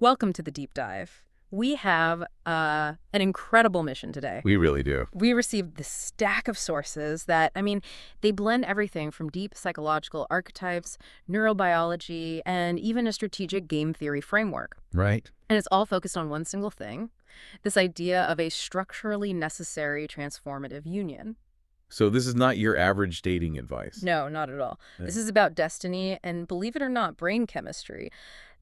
Welcome to the deep dive. We have an incredible mission today. We really do. We received this stack of sources that, they blend everything from deep psychological archetypes, neurobiology, and even a strategic game theory framework. Right. And it's all focused on one single thing, this idea of a structurally necessary transformative union. So this is not your average dating advice. No, not at all. Yeah. This is about destiny and, believe it or not, brain chemistry.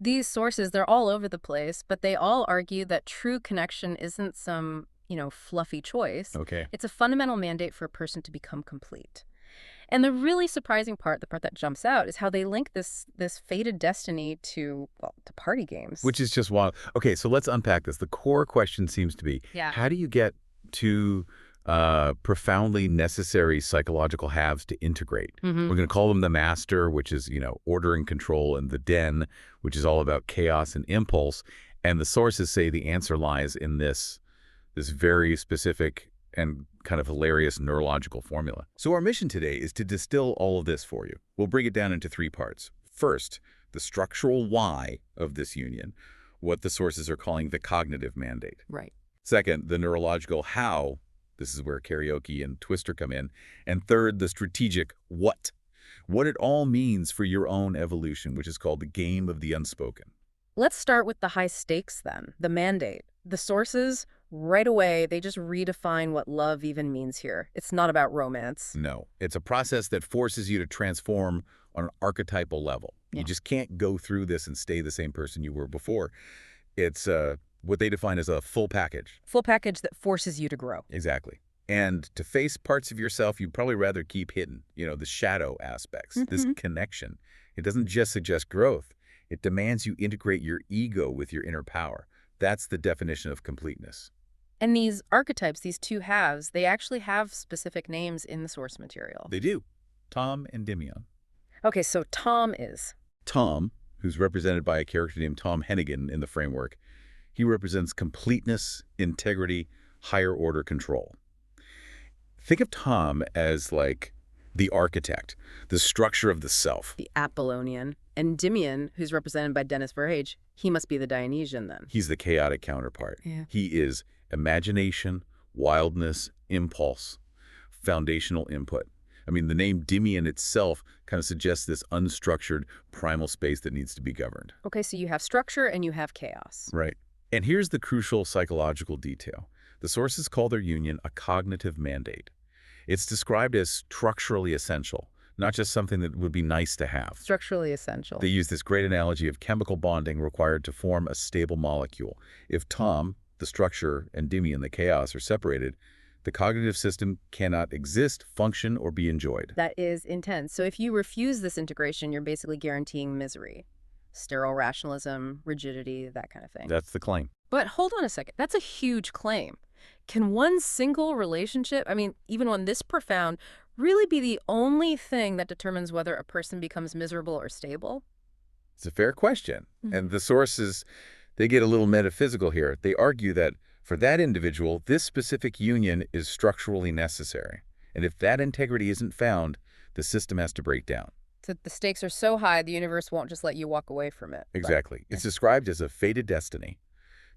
These sources, they're all over the place, but they all argue that true connection isn't some, fluffy choice. Okay. It's a fundamental mandate for a person to become complete. And the really surprising part, the part that jumps out, is how they link this fated destiny to, well, to party games. Which is just wild. Okay, so let's unpack this. The core question seems to be, Yeah. how do you get to profoundly necessary psychological halves to integrate? Mhm. We're going to call them the master, which is, order and control, and the den, which is all about chaos and impulse. And the sources say the answer lies in this very specific and kind of hilarious neurological formula. So our mission today is to distill all of this for you. We'll break it down into three parts. First, the structural why of this union, what the sources are calling the cognitive mandate. Right. Second, the neurological how. This is where karaoke and Twister come in. And third, the strategic what it all means for your own evolution, which is called the game of the unspoken. Let's start with the high stakes then, the mandate. The sources, right away, they just redefine what love even means here. It's not about romance. No, it's a process that forces you to transform on an archetypal level. Yeah. You just can't go through this and stay the same person you were before. It's what they define as a full package. Full package that forces you to grow. Exactly. And to face parts of yourself you'd probably rather keep hidden, the shadow aspects, this connection. It doesn't just suggest growth. It demands you integrate your ego with your inner power. That's the definition of completeness. And these archetypes, these two halves, they actually have specific names in the source material. They do. Tom and Endymion. Okay, so Tom is. Tom, who's represented by a character named Tom Hennigan in the framework, he represents completeness, integrity, higher order control. Think of Tom as like the architect, the structure of the self. The Apollonian. And Endymion, who's represented by Dennis Verhage, he must be the Dionysian then. He's the chaotic counterpart. Yeah. He is imagination, wildness, impulse, foundational input. I mean, the name Endymion itself kind of suggests this unstructured primal space that needs to be governed. Okay, so you have structure and you have chaos. Right. And here's the crucial psychological detail. The sources call their union a cognitive mandate. It's described as structurally essential, not just something that would be nice to have. Structurally essential. They use this great analogy of chemical bonding required to form a stable molecule. If Tom, the structure, and Endymion, the chaos, are separated, the cognitive system cannot exist, function, or be enjoyed. That is intense. So if you refuse this integration, you're basically guaranteeing misery. Sterile rationalism, rigidity, that kind of thing. That's the claim. But hold on a second. That's a huge claim. Can one single relationship, even one this profound, really be the only thing that determines whether a person becomes miserable or stable? It's a fair question. And the sources, they get a little metaphysical here. They argue that for that individual, this specific union is structurally necessary. And if that integrity isn't found, the system has to break down. So the stakes are so high, the universe won't just let you walk away from it. Exactly. It's described as a fated destiny.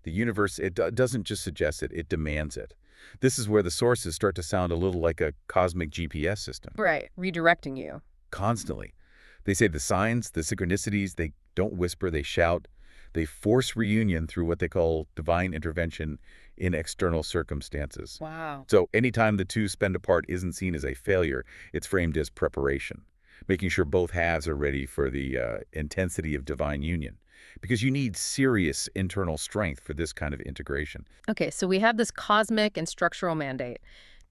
The universe, it doesn't just suggest it, it demands it. This is where the sources start to sound a little like a cosmic GPS system. Right, redirecting you. Constantly. They say the signs, the synchronicities, they don't whisper, they shout. They force reunion through what they call divine intervention in external circumstances. Wow. So anytime the two spend apart isn't seen as a failure, it's framed as preparation, making sure both halves are ready for the intensity of divine union. Because you need serious internal strength for this kind of integration. Okay, so we have this cosmic and structural mandate.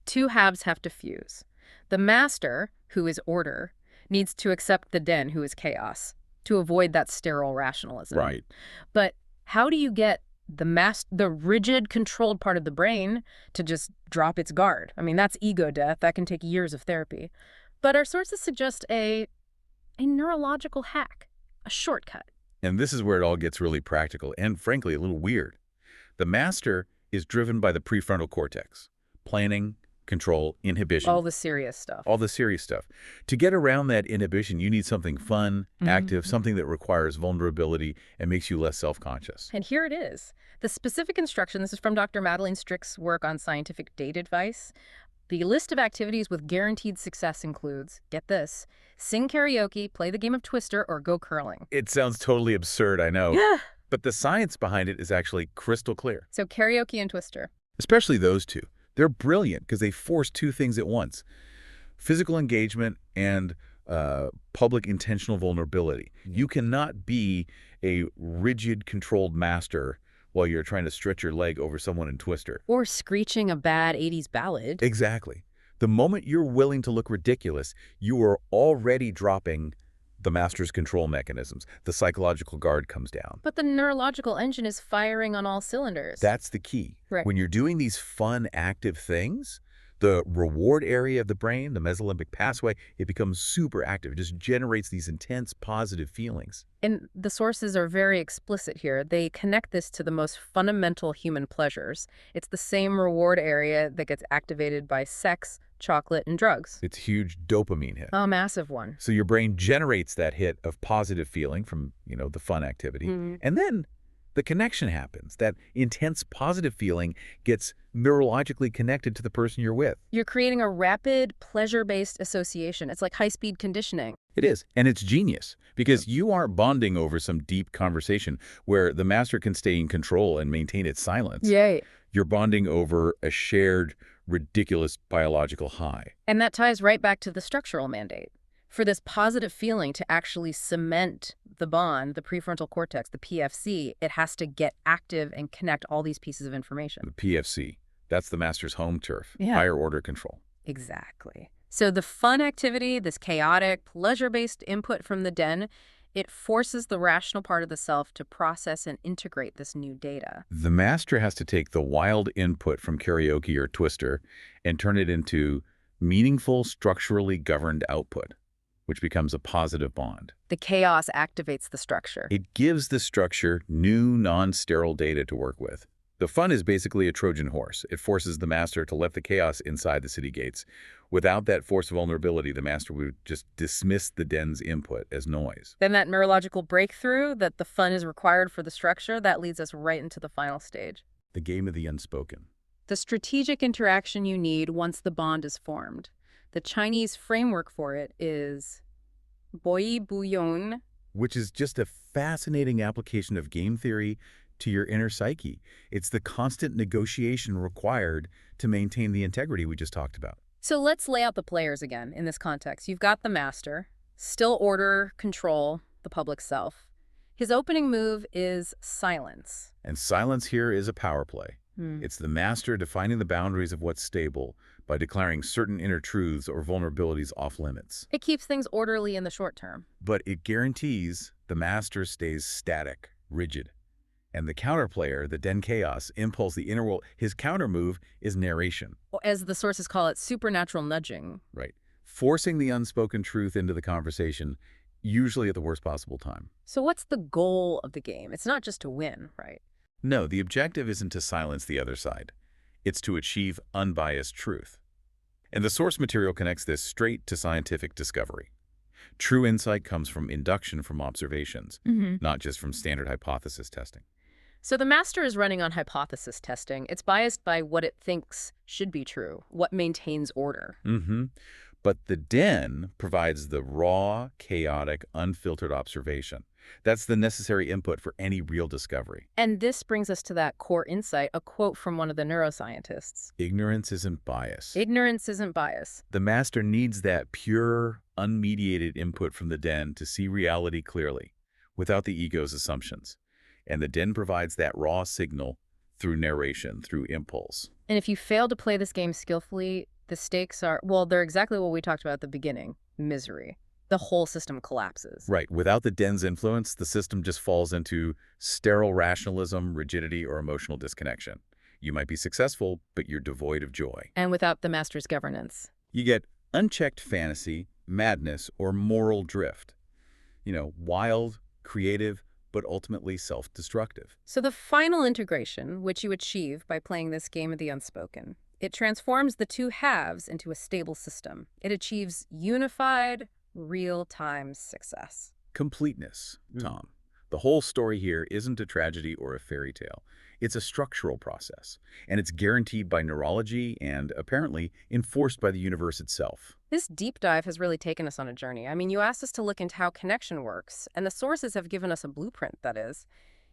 Two halves have to fuse. The master, who is order, needs to accept the den, who is chaos, to avoid that sterile rationalism. Right. But how do you get the rigid, controlled part of the brain to just drop its guard? That's ego death. That can take years of therapy. But our sources suggest a neurological hack, a shortcut. And this is where it all gets really practical and, frankly, a little weird. The master is driven by the prefrontal cortex, planning, control, inhibition, All the serious stuff. all the serious stuff. To get around that inhibition, you need something fun, active, something that requires vulnerability and makes you less self-conscious. And here it is. The specific instruction, this is from Dr. Madeleine Strick's work on scientific date advice. The list of activities with guaranteed success includes, get this, sing karaoke, play the game of Twister, or go curling. It sounds totally absurd, I know. Yeah. But the science behind it is actually crystal clear. So karaoke and Twister. Especially those two. They're brilliant because they force two things at once: physical engagement and public intentional vulnerability. You cannot be a rigid, controlled master while you're trying to stretch your leg over someone in Twister. Or screeching a bad 80s ballad. Exactly. The moment you're willing to look ridiculous, you are already dropping the master's control mechanisms. The psychological guard comes down. But the neurological engine is firing on all cylinders. That's the key. Right. When you're doing these fun, active things, the reward area of the brain, the mesolimbic pathway, it becomes super active. It just generates these intense, positive feelings. And the sources are very explicit here. They connect this to the most fundamental human pleasures. It's the same reward area that gets activated by sex, chocolate, and drugs. It's a huge dopamine hit. A massive one. So your brain generates that hit of positive feeling from, the fun activity. And then the connection happens. That intense positive feeling gets neurologically connected to the person you're with. You're creating a rapid, pleasure-based association. It's like high-speed conditioning. It is. And it's genius because you aren't bonding over some deep conversation where the master can stay in control and maintain its silence. Yay. You're bonding over a shared, ridiculous biological high. And that ties right back to the structural mandate. For this positive feeling to actually cement the bond, the prefrontal cortex, the PFC, it has to get active and connect all these pieces of information. The PFC, that's the master's home turf, Yeah. higher order control. Exactly. So the fun activity, this chaotic, pleasure-based input from the den, it forces the rational part of the self to process and integrate this new data. The master has to take the wild input from karaoke or Twister and turn it into meaningful, structurally governed output, which becomes a positive bond. The chaos activates the structure. It gives the structure new, non-sterile data to work with. The fun is basically a Trojan horse. It forces the master to let the chaos inside the city gates. Without that force of vulnerability, the master would just dismiss the den's input as noise. Then that neurological breakthrough that the fun is required for the structure, that leads us right into the final stage. The game of the unspoken. The strategic interaction you need once the bond is formed. The Chinese framework for it is Boi Buyong. Which is just a fascinating application of game theory to your inner psyche. It's the constant negotiation required to maintain the integrity we just talked about. So let's lay out the players again in this context. You've got the master, still order, control, the public self. His opening move is silence. And silence here is a power play. It's the master defining the boundaries of what's stable by declaring certain inner truths or vulnerabilities off limits. It keeps things orderly in the short term. But it guarantees the master stays static, rigid. And the counterplayer, the Den Chaos, impulse, the inner world, his counter move is narration. Or as the sources call it, supernatural nudging. Right. Forcing the unspoken truth into the conversation, usually at the worst possible time. So what's the goal of the game? It's not just to win, right? No, the objective isn't to silence the other side. It's to achieve unbiased truth. And the source material connects this straight to scientific discovery. True insight comes from induction from observations, not just from standard hypothesis testing. So the master is running on hypothesis testing. It's biased by what it thinks should be true, what maintains order. But the Den provides the raw, chaotic, unfiltered observation. That's the necessary input for any real discovery. And this brings us to that core insight, a quote from one of the neuroscientists. Ignorance isn't bias. Ignorance isn't bias. The master needs that pure, unmediated input from the Den to see reality clearly, without the ego's assumptions. And the Den provides that raw signal through narration, through impulse. And if you fail to play this game skillfully, the stakes are, well, they're exactly what we talked about at the beginning, misery. The whole system collapses. Right. Without the Den's influence, the system just falls into sterile rationalism, rigidity, or emotional disconnection. You might be successful, but you're devoid of joy. And without the master's governance. You get unchecked fantasy, madness, or moral drift. Wild, creative, but ultimately self-destructive. So the final integration, which you achieve by playing this game of the unspoken, It transforms the two halves into a stable system. It achieves unified, real-time success. Completeness, Tom. The whole story here isn't a tragedy or a fairy tale. It's a structural process, and it's guaranteed by neurology and, apparently, enforced by the universe itself. This deep dive has really taken us on a journey. I mean, you asked us to look into how connection works, and the sources have given us a blueprint, that is.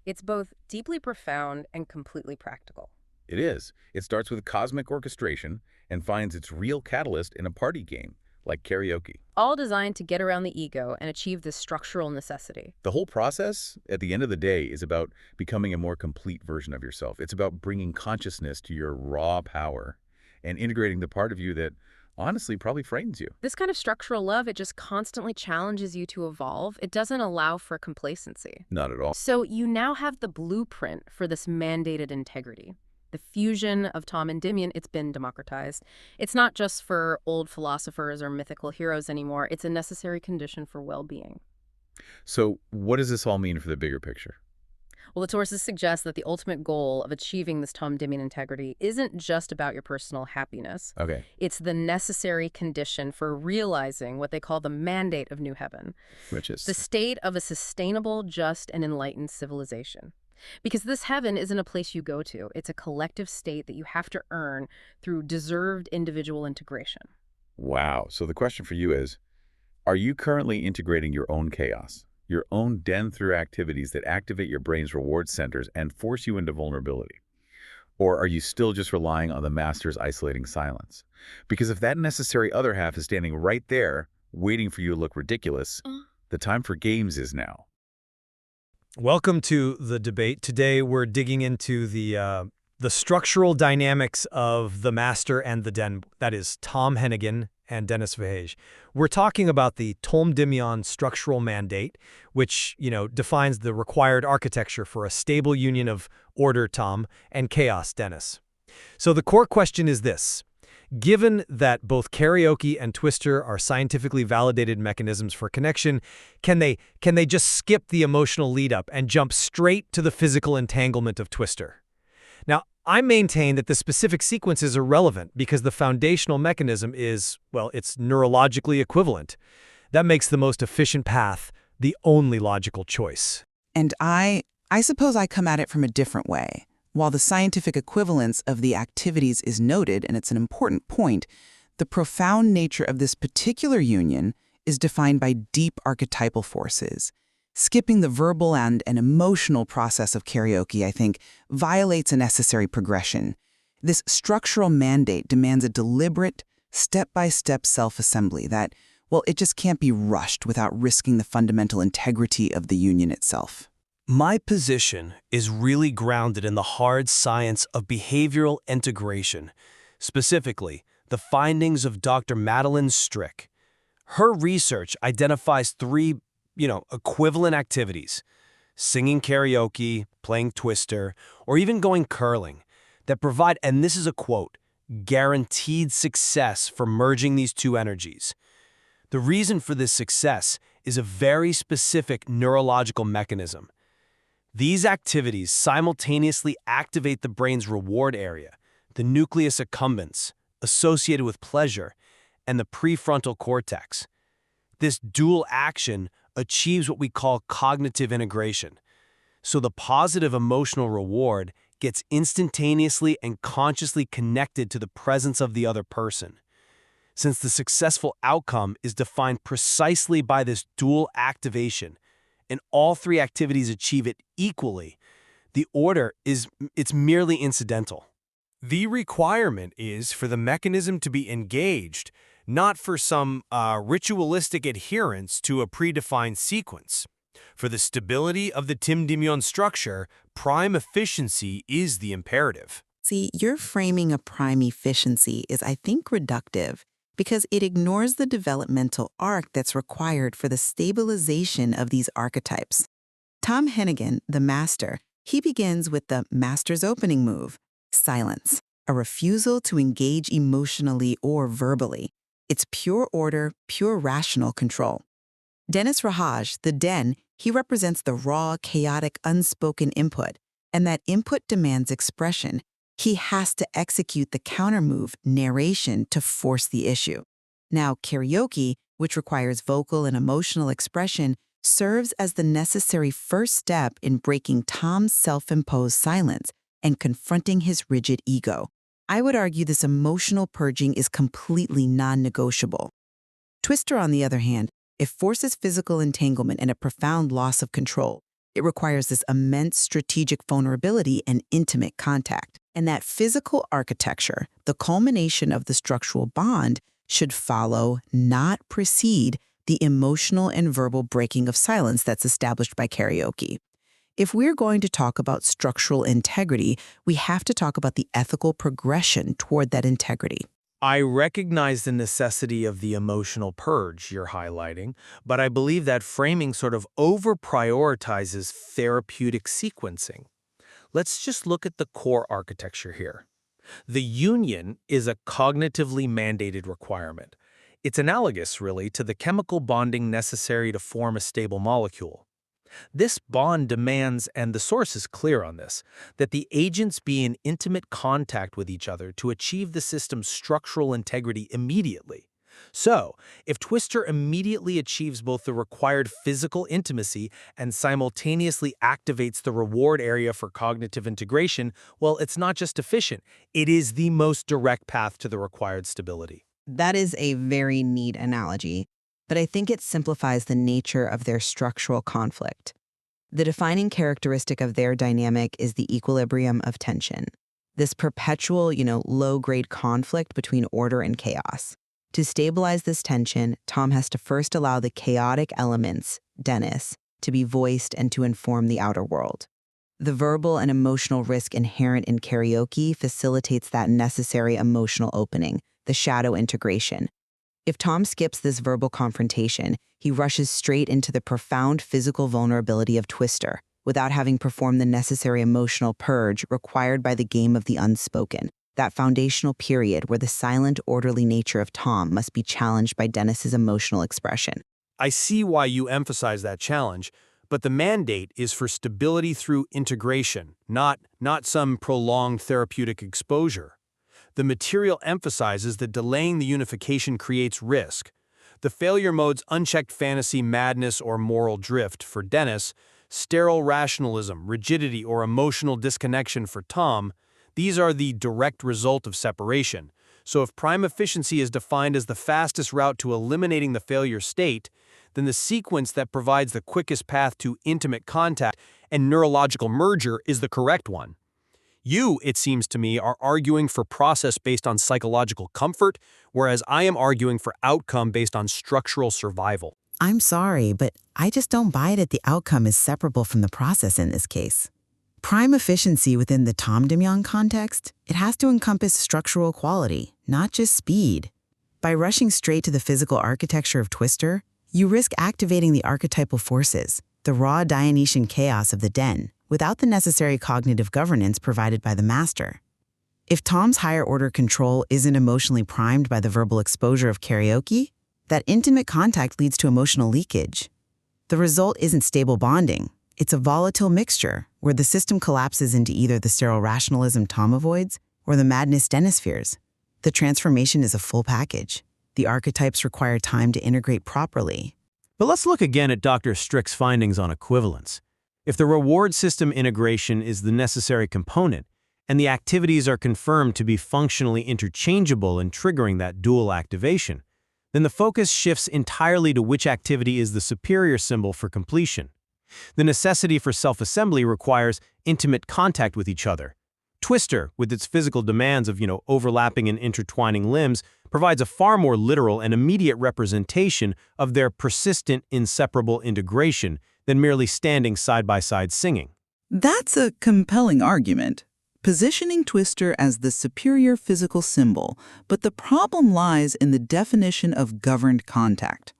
It's both deeply profound and completely practical. It is. It starts with cosmic orchestration and finds its real catalyst in a party game, like karaoke. All designed to get around the ego and achieve this structural necessity. The whole process, at the end of the day, is about becoming a more complete version of yourself. It's about bringing consciousness to your raw power and integrating the part of you that, honestly, probably frightens you. This kind of structural love, it just constantly challenges you to evolve. It doesn't allow for complacency. Not at all. So you now have the blueprint for this mandated integrity. The fusion of Tom and Endymion, it's been democratized. It's not just for old philosophers or mythical heroes anymore. It's a necessary condition for well-being. So what does this all mean for the bigger picture? Well, the sources suggest that the ultimate goal of achieving this Tom-Endymion integrity isn't just about your personal happiness. Okay. It's the necessary condition for realizing what they call the mandate of New Heaven, Which is? the state of a sustainable, just, and enlightened civilization. Because this heaven isn't a place you go to. It's a collective state that you have to earn through deserved individual integration. Wow. So the question for you is, are you currently integrating your own chaos, your own den through activities that activate your brain's reward centers and force you into vulnerability? Or are you still just relying on the master's isolating silence? Because if that necessary other half is standing right there, waiting for you to look ridiculous, the time for games is now. Welcome to the debate. Today we're digging into the structural dynamics of the Master and the Den. That is Tom Hennigan and Denis Verhage. We're talking about the Tom-Endymion structural mandate, which, defines the required architecture for a stable union of order, Tom, and chaos, Denis. So the core question is this. Given that both karaoke and Twister are scientifically validated mechanisms for connection, can they just skip the emotional lead-up and jump straight to the physical entanglement of Twister? Now, I maintain that the specific sequences are relevant because the foundational mechanism is, well, it's neurologically equivalent. That makes the most efficient path the only logical choice. And I suppose I come at it from a different way. While the scientific equivalence of the activities is noted, and it's an important point, the profound nature of this particular union is defined by deep archetypal forces. Skipping the verbal and an emotional process of karaoke, I think, violates a necessary progression. This structural mandate demands a deliberate, step-by-step self-assembly that, well, it just can't be rushed without risking the fundamental integrity of the union itself. My position is really grounded in the hard science of behavioral integration, specifically the findings of Dr. Madeline Strick. Her research identifies three, equivalent activities, singing karaoke, playing Twister, or even going curling, that provide, and this is a quote, guaranteed success for merging these two energies. The reason for this success is a very specific neurological mechanism. These activities simultaneously activate the brain's reward area, the nucleus accumbens, associated with pleasure, and the prefrontal cortex. This dual action achieves what we call cognitive integration. So the positive emotional reward gets instantaneously and consciously connected to the presence of the other person. Since the successful outcome is defined precisely by this dual activation, and all three activities achieve it equally, the order it's merely incidental. The requirement is for the mechanism to be engaged, not for some ritualistic adherence to a predefined sequence. For the stability of the Tom-Endymion structure, prime efficiency is the imperative. See, your framing of prime efficiency is, I think, reductive because it ignores the developmental arc that's required for the stabilization of these archetypes. Tom Hennigan, the master, he begins with the master's opening move, silence, a refusal to engage emotionally or verbally. It's pure order, pure rational control. Denis Verhage, the Den, he represents the raw, chaotic, unspoken input, and that input demands expression. He has to execute the countermove, narration, to force the issue. Now, karaoke, which requires vocal and emotional expression, serves as the necessary first step in breaking Tom's self-imposed silence and confronting his rigid ego. I would argue this emotional purging is completely non-negotiable. Twister, on the other hand, it forces physical entanglement and a profound loss of control. It requires this immense strategic vulnerability and intimate contact. And that physical architecture, the culmination of the structural bond, should follow, not precede, the emotional and verbal breaking of silence that's established by karaoke. If we're going to talk about structural integrity, we have to talk about the ethical progression toward that integrity. I recognize the necessity of the emotional purge you're highlighting, but I believe that framing sort of over-prioritizes therapeutic sequencing. Let's just look at the core architecture here. The union is a cognitively mandated requirement. It's analogous, really, to the chemical bonding necessary to form a stable molecule. This bond demands, and the source is clear on this, that the agents be in intimate contact with each other to achieve the system's structural integrity immediately. So, if Twister immediately achieves both the required physical intimacy and simultaneously activates the reward area for cognitive integration, well, it's not just efficient, it is the most direct path to the required stability. That is a very neat analogy, but I think it simplifies the nature of their structural conflict. The defining characteristic of their dynamic is the equilibrium of tension, this perpetual, low-grade conflict between order and chaos. To stabilize this tension, Tom has to first allow the chaotic elements, Dennis, to be voiced and to inform the outer world. The verbal and emotional risk inherent in karaoke facilitates that necessary emotional opening, the shadow integration. If Tom skips this verbal confrontation, he rushes straight into the profound physical vulnerability of Twister, without having performed the necessary emotional purge required by the game of the unspoken, that foundational period where the silent, orderly nature of Tom must be challenged by Dennis's emotional expression. I see why you emphasize that challenge, but the mandate is for stability through integration, not some prolonged therapeutic exposure. The material emphasizes that delaying the unification creates risk. The failure mode's unchecked fantasy, madness, or moral drift for Dennis, sterile rationalism, rigidity, or emotional disconnection for Tom, these are the direct result of separation. So if prime efficiency is defined as the fastest route to eliminating the failure state, then the sequence that provides the quickest path to intimate contact and neurological merger is the correct one. You, it seems to me, are arguing for process based on psychological comfort, whereas I am arguing for outcome based on structural survival. I'm sorry, but I just don't buy it that the outcome is separable from the process in this case. Prime efficiency within the Tom DeMyon context, it has to encompass structural quality, not just speed. By rushing straight to the physical architecture of Twister, you risk activating the archetypal forces, the raw Dionysian chaos of the den, without the necessary cognitive governance provided by the master. If Tom's higher-order control isn't emotionally primed by the verbal exposure of karaoke, that intimate contact leads to emotional leakage. The result isn't stable bonding. It's a volatile mixture where the system collapses into either the sterile rationalism Tom avoids or the madness Dennis fears. The transformation is a full package. The archetypes require time to integrate properly. But let's look again at Dr. Strick's findings on equivalence. If the reward system integration is the necessary component, and the activities are confirmed to be functionally interchangeable in triggering that dual activation, then the focus shifts entirely to which activity is the superior symbol for completion. The necessity for self-assembly requires intimate contact with each other. Twister, with its physical demands of, overlapping and intertwining limbs, provides a far more literal and immediate representation of their persistent, inseparable integration than merely standing side-by-side singing. That's a compelling argument, positioning Twister as the superior physical symbol, but the problem lies in the definition of governed contact.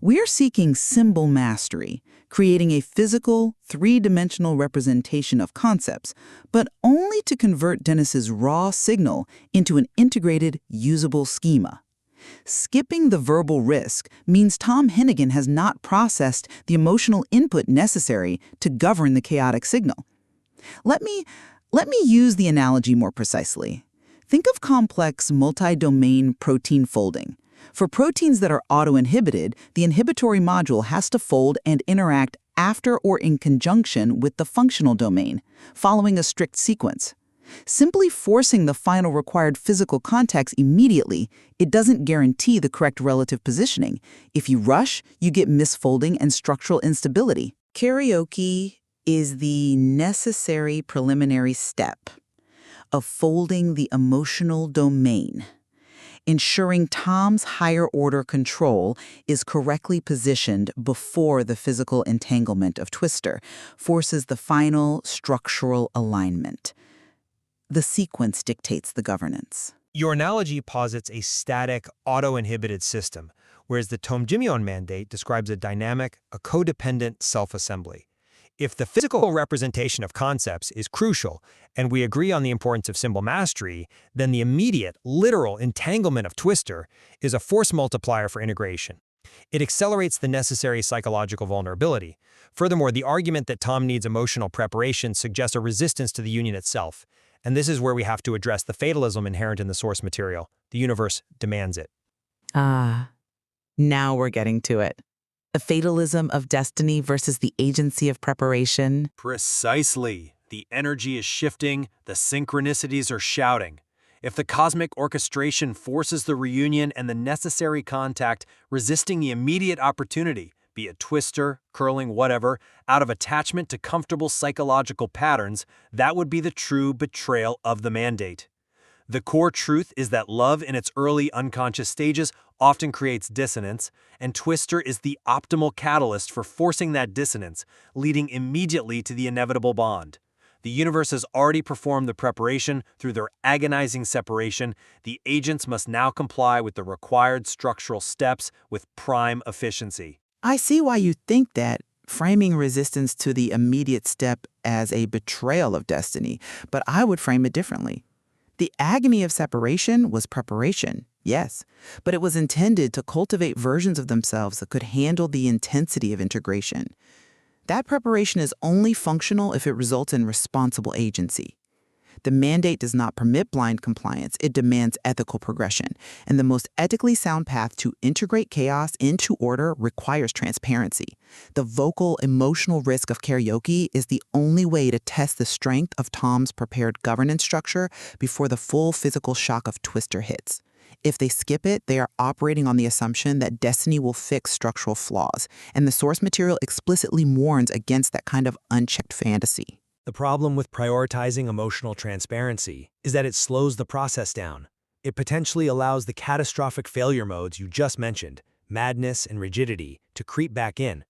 We're seeking symbol mastery, creating a physical, three-dimensional representation of concepts, but only to convert Dennis's raw signal into an integrated, usable schema. Skipping the verbal risk means Tom Hennigan has not processed the emotional input necessary to govern the chaotic signal. Let me Let me use the analogy more precisely. Think of complex multi-domain protein folding. For proteins that are auto-inhibited, the inhibitory module has to fold and interact after or in conjunction with the functional domain, following a strict sequence. Simply forcing the final required physical contacts immediately, it doesn't guarantee the correct relative positioning. If you rush, you get misfolding and structural instability. Karaoke is the necessary preliminary step of folding the emotional domain. Ensuring Tom's higher-order control is correctly positioned before the physical entanglement of Twister forces the final structural alignment. The sequence dictates the governance. Your analogy posits a static, auto-inhibited system, whereas the Tom-Jimyon mandate describes a dynamic, a codependent self-assembly. If the physical representation of concepts is crucial, and we agree on the importance of symbol mastery, then the immediate, literal entanglement of Twister is a force multiplier for integration. It accelerates the necessary psychological vulnerability. Furthermore, the argument that Tom needs emotional preparation suggests a resistance to the union itself. And this is where we have to address the fatalism inherent in the source material. The universe demands it. Ah, now we're getting to it. The fatalism of destiny versus the agency of preparation. Precisely. The energy is shifting, the synchronicities are shouting. If the cosmic orchestration forces the reunion and the necessary contact, resisting the immediate opportunity, be it Twister, curling, whatever, out of attachment to comfortable psychological patterns, that would be the true betrayal of the mandate. The core truth is that love in its early unconscious stages often creates dissonance, and Twister is the optimal catalyst for forcing that dissonance, leading immediately to the inevitable bond. The universe has already performed the preparation through their agonizing separation. The agents must now comply with the required structural steps with prime efficiency. I see why you think that, framing resistance to the immediate step as a betrayal of destiny, but I would frame it differently. The agony of separation was preparation, yes, but it was intended to cultivate versions of themselves that could handle the intensity of integration. That preparation is only functional if it results in responsible agency. The mandate does not permit blind compliance, it demands ethical progression. And the most ethically sound path to integrate chaos into order requires transparency. The vocal, emotional risk of karaoke is the only way to test the strength of Tom's prepared governance structure before the full physical shock of Twister hits. If they skip it, they are operating on the assumption that destiny will fix structural flaws, and the source material explicitly warns against that kind of unchecked fantasy. The problem with prioritizing emotional transparency is that it slows the process down. It potentially allows the catastrophic failure modes you just mentioned, madness and rigidity, to creep back in.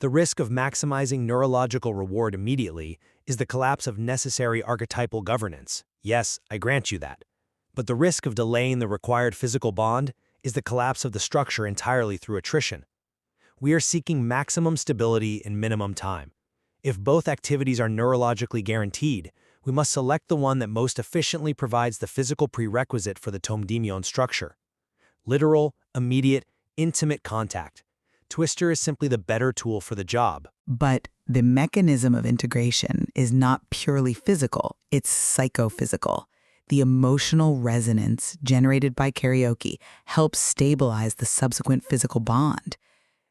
The risk of maximizing neurological reward immediately is the collapse of necessary archetypal governance. Yes, I grant you that. But the risk of delaying the required physical bond is the collapse of the structure entirely through attrition. We are seeking maximum stability in minimum time. If both activities are neurologically guaranteed, we must select the one that most efficiently provides the physical prerequisite for the Tom-Jimyon structure. Literal, immediate, intimate contact. Twister is simply the better tool for the job. But the mechanism of integration is not purely physical, it's psychophysical. The emotional resonance generated by karaoke helps stabilize the subsequent physical bond.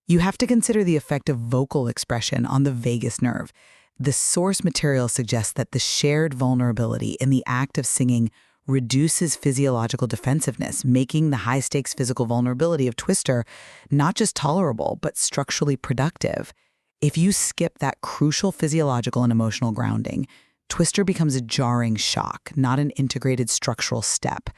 You have to consider the effect of vocal expression on the vagus nerve. The source material suggests that the shared vulnerability in the act of singing reduces physiological defensiveness, making the high-stakes physical vulnerability of Twister not just tolerable, but structurally productive. If you skip that crucial physiological and emotional grounding, Twister becomes a jarring shock, not an integrated structural step.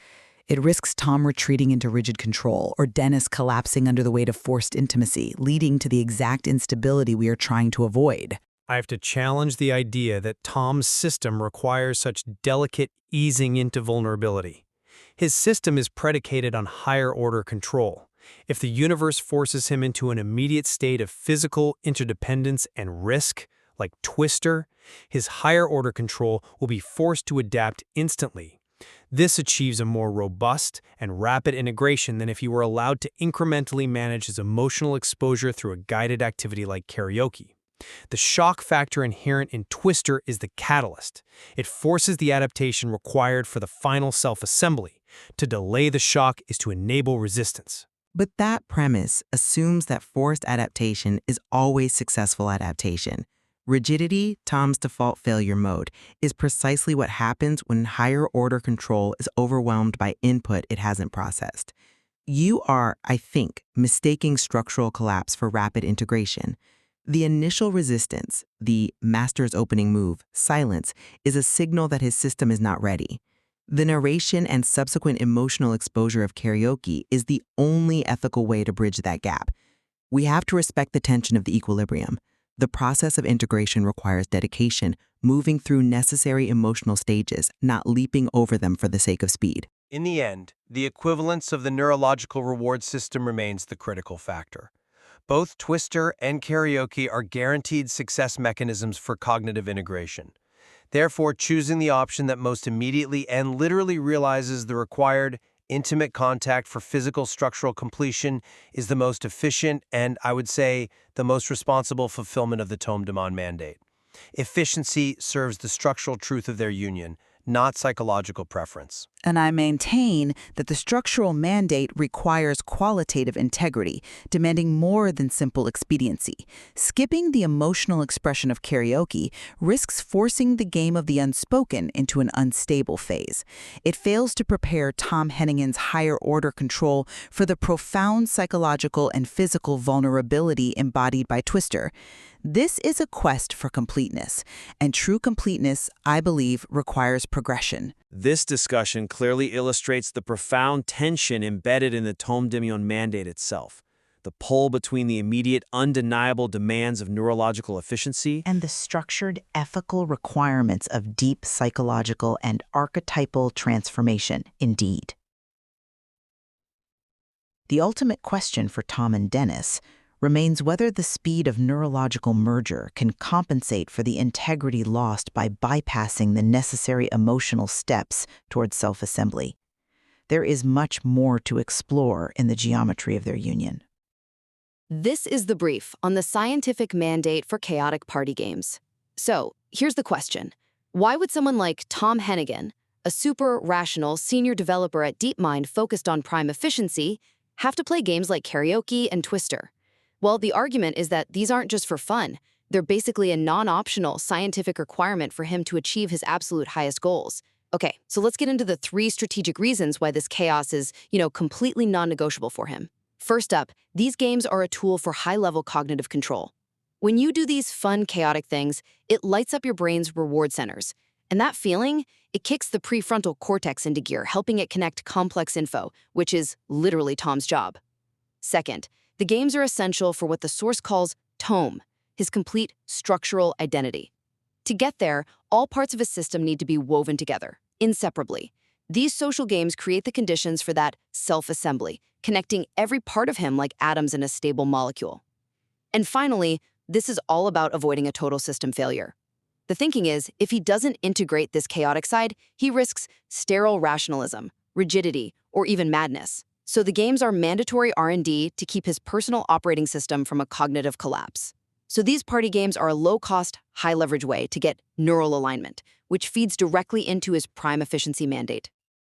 It risks Tom retreating into rigid control or Dennis collapsing under the weight of forced intimacy, leading to the exact instability we are trying to avoid. I have to challenge the idea that Tom's system requires such delicate easing into vulnerability. His system is predicated on higher-order control. If the universe forces him into an immediate state of physical interdependence and risk, like Twister, his higher-order control will be forced to adapt instantly. This achieves a more robust and rapid integration than if he were allowed to incrementally manage his emotional exposure through a guided activity like karaoke. The shock factor inherent in Twister is the catalyst. It forces the adaptation required for the final self-assembly. To delay the shock is to enable resistance. But that premise assumes that forced adaptation is always successful adaptation. Rigidity, Tom's default failure mode, is precisely what happens when higher-order control is overwhelmed by input it hasn't processed. You are, I think, mistaking structural collapse for rapid integration. The initial resistance, the master's opening move, silence, is a signal that his system is not ready. The narration and subsequent emotional exposure of karaoke is the only ethical way to bridge that gap. We have to respect the tension of the equilibrium. The process of integration requires dedication, moving through necessary emotional stages, not leaping over them for the sake of speed. In the end, the equivalence of the neurological reward system remains the critical factor. Both Twister and karaoke are guaranteed success mechanisms for cognitive integration. Therefore, choosing the option that most immediately and literally realizes the required intimate contact for physical structural completion is the most efficient and, I would say, the most responsible fulfillment of the Tome Demand mandate. Efficiency serves the structural truth of their union, not psychological preference. And I maintain that the structural mandate requires qualitative integrity, demanding more than simple expediency. Skipping the emotional expression of karaoke risks forcing the game of the unspoken into an unstable phase. It fails to prepare Tom Hennigan's higher-order control for the profound psychological and physical vulnerability embodied by Twister. This is a quest for completeness, and true completeness, I believe, requires progression. This discussion clearly illustrates the profound tension embedded in the Tome Demand mandate itself, the pull between the immediate, undeniable demands of neurological efficiency And the structured ethical requirements of deep psychological and archetypal transformation, indeed. The ultimate question for Tom and Dennis remains whether the speed of neurological merger can compensate for the integrity lost by bypassing the necessary emotional steps towards self-assembly. There is much more to explore in the geometry of their union. This is the brief on the scientific mandate for chaotic party games. So, here's the question. Why would someone like Tom Hennigan, a super rational senior developer at DeepMind focused on prime efficiency, have to play games like karaoke and Twister? Well, the argument is that these aren't just for fun. They're basically a non-optional scientific requirement for him to achieve his absolute highest goals. Okay, so let's get into the 3 strategic reasons why this chaos is, completely non-negotiable for him. First up, these games are a tool for high-level cognitive control. When you do these fun, chaotic things, it lights up your brain's reward centers. And that feeling, it kicks the prefrontal cortex into gear, helping it connect complex info, which is literally Tom's job. Second, the games are essential for what the source calls Tome, his complete structural identity. To get there, all parts of his system need to be woven together, inseparably. These social games create the conditions for that self-assembly, connecting every part of him like atoms in a stable molecule. And finally, this is all about avoiding a total system failure. The thinking is, if he doesn't integrate this chaotic side, he risks sterile rationalism, rigidity, or even madness. So the games are mandatory R&D to keep his personal operating system from a cognitive collapse. So these party games are a low-cost, high-leverage way to get neural alignment, which feeds directly into his prime efficiency mandate.